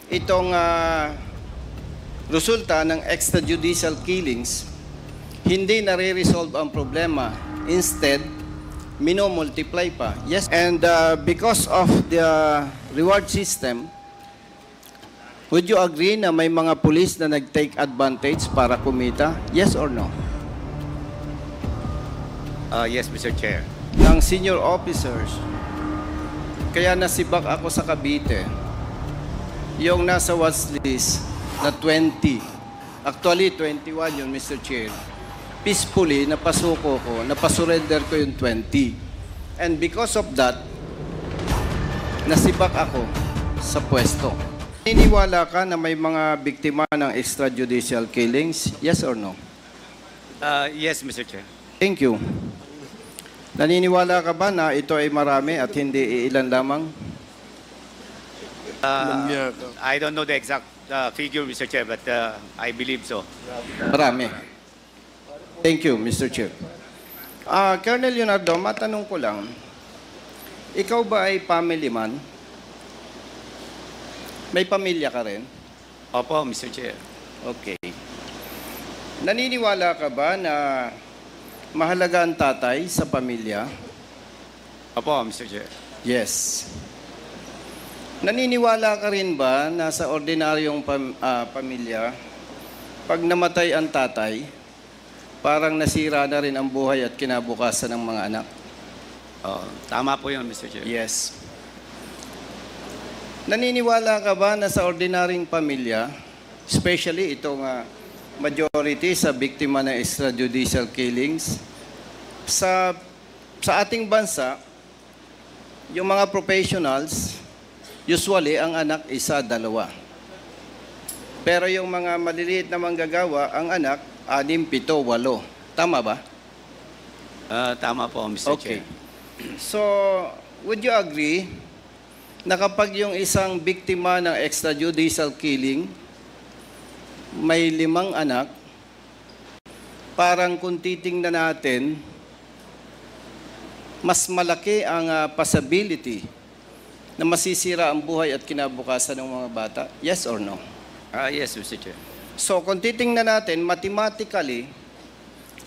itong resulta ng extrajudicial killings, hindi nare-resolve ang problema. Instead, minomultiply pa. Yes. And because of the reward system, would you agree na may mga pulis na nag-take advantage para kumita? Yes or no? Yes, Mr. Chair. Ng senior officers. Kaya nasibak ako sa Cavite. Yung nasa watch list na 20. Actually, 21 yun, Mr. Chair. Peacefully, napasuko ko, napasurrender ko yung 20. And because of that, nasibak ako sa pwesto. Naniniwala ka na may mga biktima ng extrajudicial killings? Yes or no? Yes, Mr. Chair. Thank you. Naniniwala ka ba na ito ay marami at hindi ilan lamang? I don't know the exact figure, Mr. Chair, but I believe so. Marami. Thank you, Mr. Chair. Colonel Leonardo, matanong ko lang, ikaw ba ay family man? May pamilya ka rin? Opo, Mr. Chair. Okay. Naniniwala ka ba na mahalaga ang tatay sa pamilya? Opo, Mr. Chair. Yes. Naniniwala ka rin ba na sa ordinaryong pamilya, pag namatay ang tatay, parang nasira na rin ang buhay at kinabukasan ng mga anak? Tama po yun, Mr. Chair. Yes. Naniniwala ka ba na sa ordinaryong pamilya, especially itong majority sa biktima ng extrajudicial killings, sa ating bansa, yung mga professionals, usually ang anak isa, dalawa. Pero yung mga maliliit na manggagawa, ang anak, 6, 7, 8. Tama ba? Tama po, Mr. Okay. Chair. So, would you agree na kapag yung isang biktima ng extrajudicial killing, may 5 anak, parang kung titingnan natin, mas malaki ang possibility na masisira ang buhay at kinabukasan ng mga bata? Yes or no? Yes, Mr. Chair. So, kung titingnan natin, mathematically,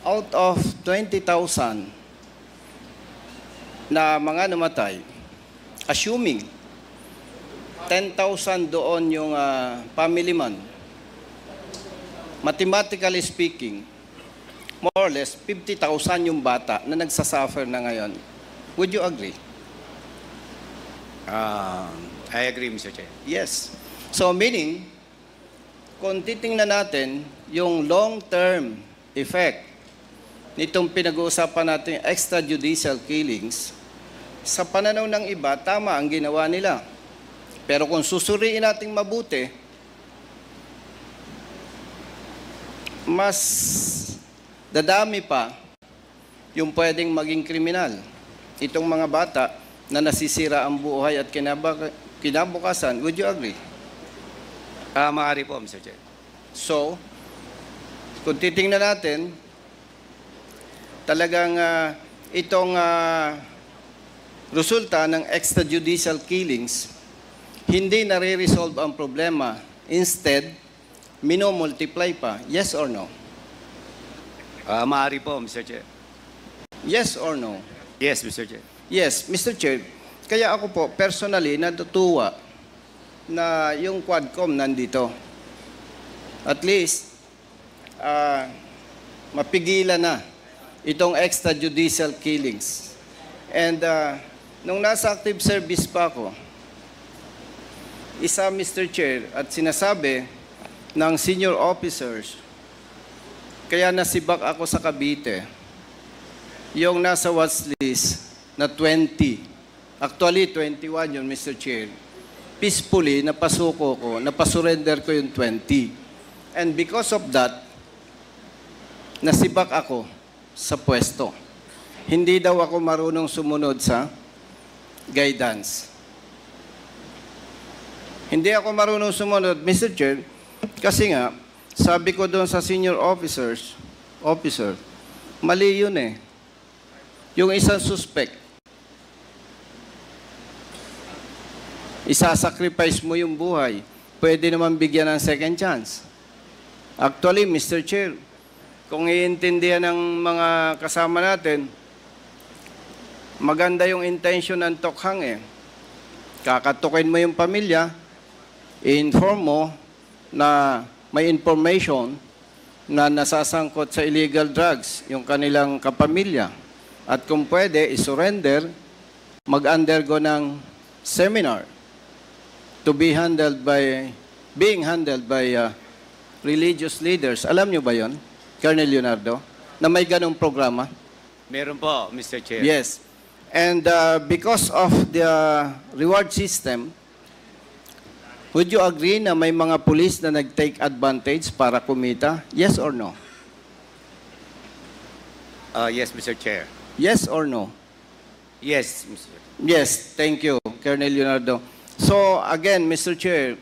out of 20,000 na mga namatay, assuming 10,000 doon yung family man, mathematically speaking, more or less, 50,000 yung bata na nagsasuffer na ngayon. Would you agree? I agree, Mr. Chair. Yes. So meaning, kung titingnan natin yung long-term effect nitong pinag-uusapan natin extrajudicial killings, sa pananaw ng iba, tama ang ginawa nila. Pero kung susuriin natin mabuti, mas dadami pa yung pwedeng maging kriminal. Itong mga bata na nasisira ang buhay at kinabukasan, would you agree? Maaari po, Mr. Chair. So, kung titingnan natin, talagang itong resulta ng extrajudicial killings, hindi nare-resolve ang problema. Instead, minomultiply pa. Yes or no? Maaari po, Mr. Chair. Yes or no? Yes, Mr. Chair. Yes, Mr. Chair. Kaya ako po, personally, natutuwa na yung Quadcom nandito. At least, mapigilan na itong extrajudicial killings. And nung nasa active service pa ako, isa, Mr. Chair, at sinasabi ng senior officers, kaya nasibak ako sa Cavite, yung nasa watch list na 20. Actually, 21 yun, Mr. Chair. Peacefully, napasuko ko, napasurrender ko yung 20. And because of that, nasibak ako sa pwesto. Hindi daw ako marunong sumunod sa guidance. Hindi ako marunong sumunod, Mr. Chair, kasi nga, sabi ko doon sa senior officer, mali yun eh. Yung isang suspect, isasacrifice mo yung buhay. pwede naman bigyan ng second chance. Actually, Mr. Chair, kung iintindihan ng mga kasama natin, maganda yung intention ng Tokhang eh. Kakatukin mo yung pamilya, i-inform mo na may information na nasasangkot sa illegal drugs yung kanilang kapamilya. At kung pwede, isurrender, mag-undergo ng seminar to be being handled by religious leaders. Alam nyo ba yon, Colonel Leonardo, na may ganong programa? Meron po, Mr. Chair. Yes. And because of the reward system, would you agree na may mga police na nag-take advantage para kumita? Yes or no? Yes, Mr. Chair. Yes or no? Yes, Mr. Yes, thank you, Colonel Leonardo. So, again, Mr. Chair,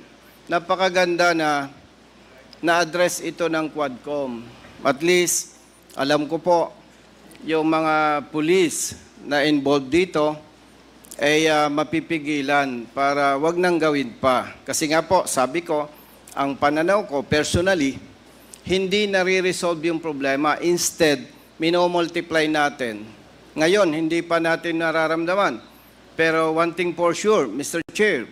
napakaganda na na-address ito ng Quadcom. At least, alam ko po, yung mga police na involved dito ay mapipigilan para wag nang gawin pa. Kasi nga po, sabi ko, ang pananaw ko, personally, hindi nare-resolve yung problema. Instead, minomultiply natin. Ngayon, hindi pa natin nararamdaman. Pero one thing for sure, Mr. Chair,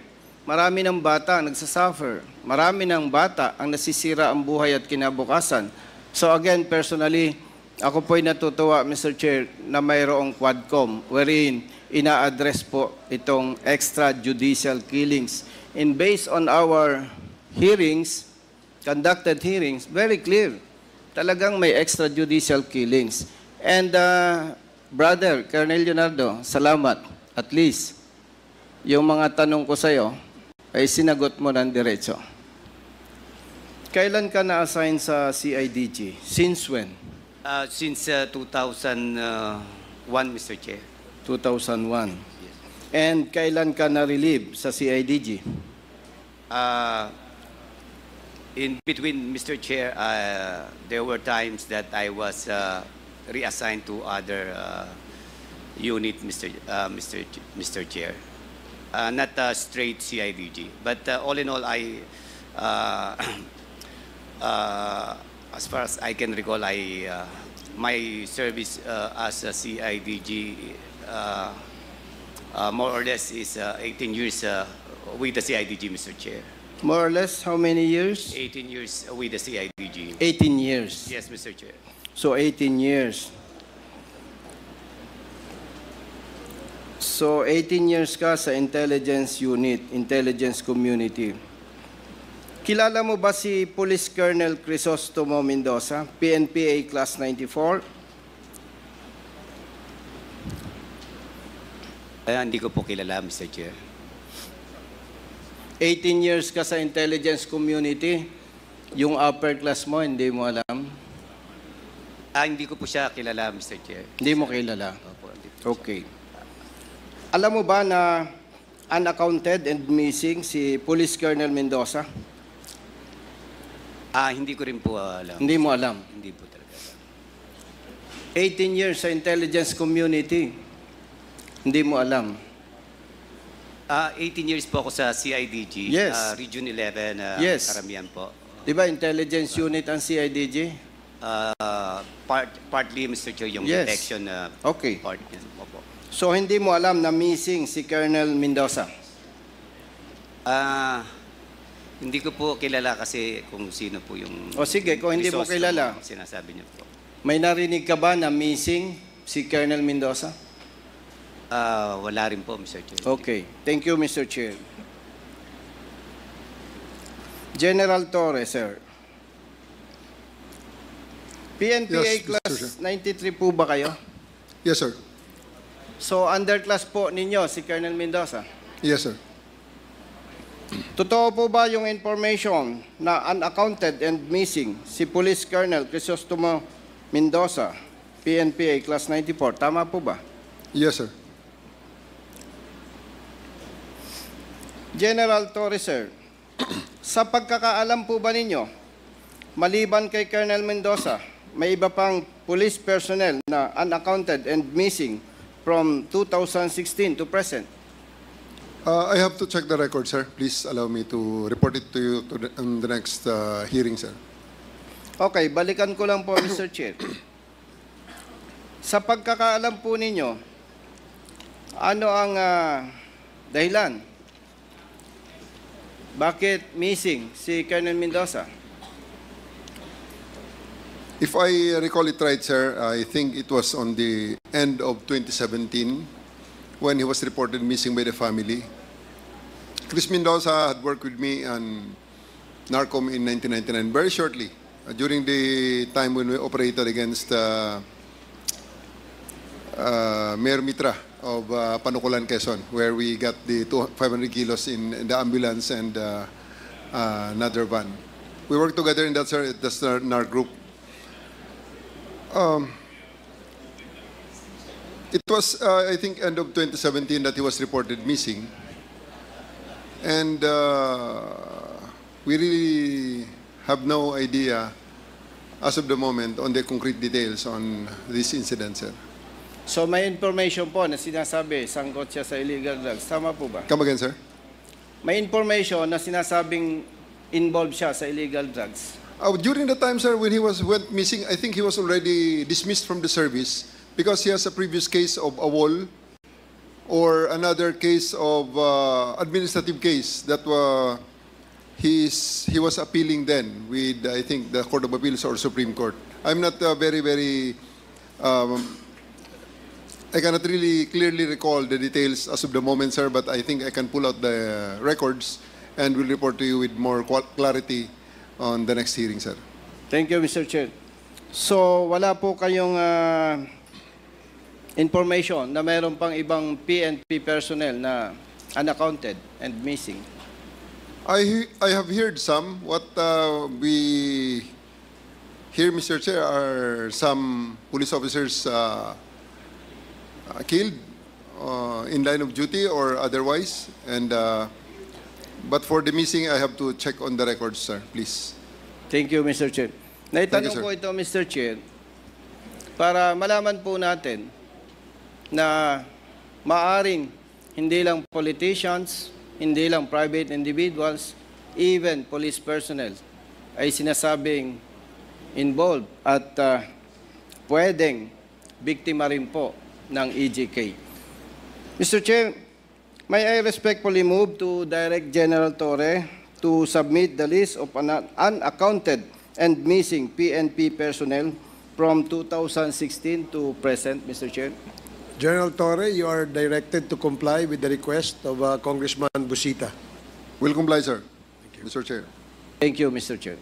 marami ng bata ang nagsasuffer. Marami ng bata ang nasisira ang buhay at kinabukasan. So again, personally, ako po'y natutuwa, Mr. Chair, na mayroong Quadcom wherein ina-address po itong extrajudicial killings. And based on our hearings, conducted hearings, very clear. Talagang may extrajudicial killings. And Brother Colonel Leonardo, salamat. At least, yung mga tanong ko sa'yo ay sinagot mo ng diretso. Kailan ka na-assign sa CIDG? Since when? Since 2001, Mr. Chair. 2001. And kailan ka na-relieve sa CIDG? In between, Mr. Chair, there were times that I was reassigned to other unit, Mr. Chair. Not straight CIDG, but all in all, as far as I can recall, my service as a CIDG more or less is 18 years with the CIDG, Mr. Chair. More or less, how many years? 18 years with the CIDG. 18 years. Yes, Mr. Chair. So 18 years. So 18 years ka sa intelligence unit, intelligence community. Kilala mo ba si Police Colonel Crisostomo Mendoza, PNPA Class 94? Hindi ko po kilala, Mr. Chair. 18 years ka sa intelligence community, yung upper class mo, hindi mo alam? Hindi ko po siya kilala, Mr. Chair. Hindi mo kilala? Opo, hindi po siya. Okay. Alam mo ba na unaccounted and missing si Police Colonel Mendoza? Hindi ko rin po alam. Hindi mo alam? Hindi po talaga alam. 18 years sa intelligence community, hindi mo alam? 18 years po ako sa CIDG. Yes. Region 11, Yes. karamihan po. Di ba intelligence unit ang CIDG? Partly, Mr. Chair, yung Yes. detection Okay. part. Yes, opo. So hindi mo alam na missing si Colonel Mendoza? Hindi ko po kilala kasi kung sino po yung... O sige, kung hindi mo resource kilala. na sinasabi niyo po. May narinig ka ba na missing si Colonel Mendoza? Wala rin po, Mr. Chair. Okay. Thank you, Mr. Chair. General Torres, sir. PNPA Yes, Mr. Class Chair. 93 po ba kayo? Yes, sir. So, underclass po ninyo si Colonel Mendoza? Yes, sir. Totoo po ba yung information na unaccounted and missing si Police Colonel Crisostomo Mendoza, PNPA Class 94? Tama po ba? Yes, sir. General Torres, sir, sa pagkakaalam po ba ninyo, maliban kay Colonel Mendoza, may iba pang police personnel na unaccounted and missing from 2016 to present? I have to check the record, sir. Please allow me to report it to you on the next hearing, sir. Okay, balikan ko lang po, Mr. Chair. Sa pagkakaalam po ninyo, ano ang dahilan? Bakit missing si Colonel Mendoza? If I recall it right, sir, I think it was on the end of 2017 when he was reported missing by the family. Chris Mendoza had worked with me on NARCOM in 1999, very shortly, during the time when we operated against Mayor Mitra of Panukulan, Quezon, where we got the 500 kilos in the ambulance and another van. We worked together in that, sir, at the NAR group. It was, I think, end of 2017 that he was reported missing. And we really have no idea, as of the moment, on the concrete details on this incident, sir. So may information po na sinasabi, sangkot siya sa illegal drugs. Tama po ba? Come again, sir? May information na sinasabing involved siya sa illegal drugs. During the time, sir, when he went missing, I think he was already dismissed from the service because he has a previous case of AWOL or another case of administrative case that he was appealing then with, I think, the Court of Appeals or Supreme Court. I'm not very, I cannot really clearly recall the details as of the moment, sir, but I think I can pull out the records and will report to you with more clarity on the next hearing, sir. Thank you, Mr. Chair. So, wala po kayong information na mayroon pang ibang PNP personnel na unaccounted and missing? I have heard some. What we hear, Mr. Chair, are some police officers killed in line of duty or otherwise, and but for the missing, I have to check on the records, sir, please. Thank you, Mr. Chair. Naitanong sir. po ito, Mr. Chair, para malaman po natin na maaring hindi lang politicians, hindi lang private individuals, even police personnel ay sinasabing involved at pwedeng biktima rin po ng EJK. Mr. Chair, may I respectfully move to direct General Torre to submit the list of unaccounted and missing PNP personnel from 2016 to present, Mr. Chair. General Torre, you are directed to comply with the request of Congressman Busita. Will comply, sir. Mr. Chair. Thank you, Mr. Chair.